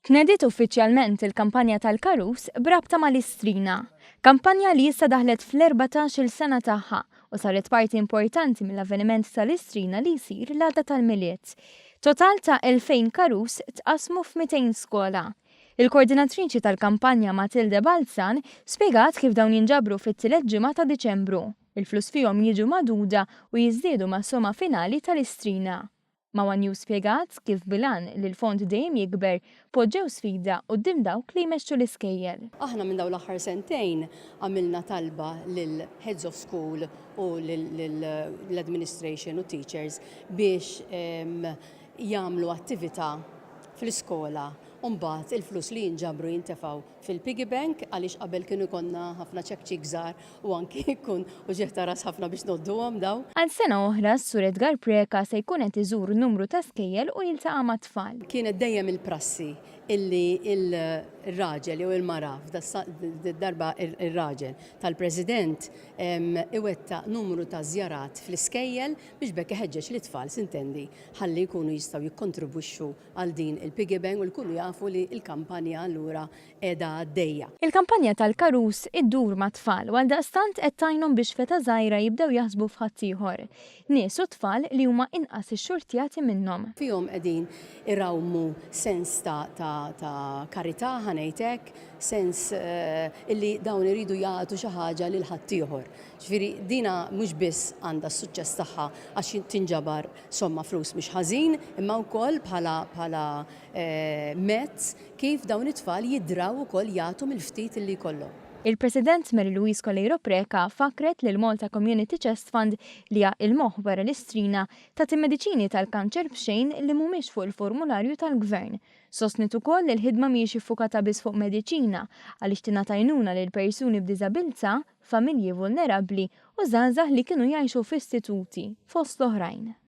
Tnediet uffiċjalment il-kampanja Tal-Karus brabta mal-Istrina, kampanja li issa daħlet fl-14 sena tagħha u saret parti importanti mill-avveniment tal-Istrina li jsir l-għada tal-miliet. Total ta' 2000 karus tqasmu f'200 skola. Il-koordinatriċi tal-kampanja Matilde Balzan spjegat kif dawn jinġabru fit-tielet ġimgħa ta' Diċembru. Il-flus fihom jiġu maduda u jiżdiedu ma' somma finali tal-Istrina. Mawan News spjegat kif bilan li l-fond dejjem jikber poġġew sfida quddiem dawk li jmexxu l-iskejjel. Aħna minn dawn l-aħħar sentejn għamilna talba lil heads of school u l-administration u teachers biex jagħmlu attività fl-iskola u mbagħad il-flus li jinġabru jintefgħu fil-piggy bank għaliex qabel kienu konna ħafna ċekċi żgħar u anki jkun uġieħ ras ħafna biex nodduhom daw. Għal sena oħra s-Sur Edgar Preka se jkun qed iżur numru ta' skejjel u jiltaqa' ma' tfal. Kienet dejjem il-prassi illi il-raġel jew il-mara darba il-raġel tal-President iwetta numru ta' żjarat fl-iskejjel biex bekk iħeġġeġ l-itfal sintendi ħalli jkunu jistgħu jikkontribwixxu għal din il-piggy bank u l-kullu jafu li l-kampanja allura qiegħda għaddejja. Il-kampanja Tal-Karus iddur ma' tfal u għaldaqstant qed tgħinhom biex feta żgħira jibdew jaħsbu f'ħadd ieħor. Nies u tfal li huma inqas ix-xurtjati minnhom. Fihom qegħdin irawmu sens ta' karità ħanejtek, sens illi dawn iridu jagħtu xi ħaġa lil ħadd ieħor. Ġifieri dina mhux biss għandha s-suċċess tagħha għax tinġabar somma flus mhux ħażin, imma wkoll bħala mezz kif dawn it-tfal jidraw ukoll jagħtu mill-ftit illi jkollhom. Il-President Mary Louise Collejro Preka fakret li l-Malta Community Chest Fund li il-moħħ wara l-Istrina tagħti mediċini tal-kanċer b'xejn li mhumiex fuq il-formularju tal-Gvern. Sostnit ukoll li l-ħidma mhijiex iffukata biss fuq mediċina għaliex tingħata għajnuna lil persuni b'diżabilità, familji vulnerabbli u żgħażagħ li kienu jgħixu f'istituti fost l-oħrajn.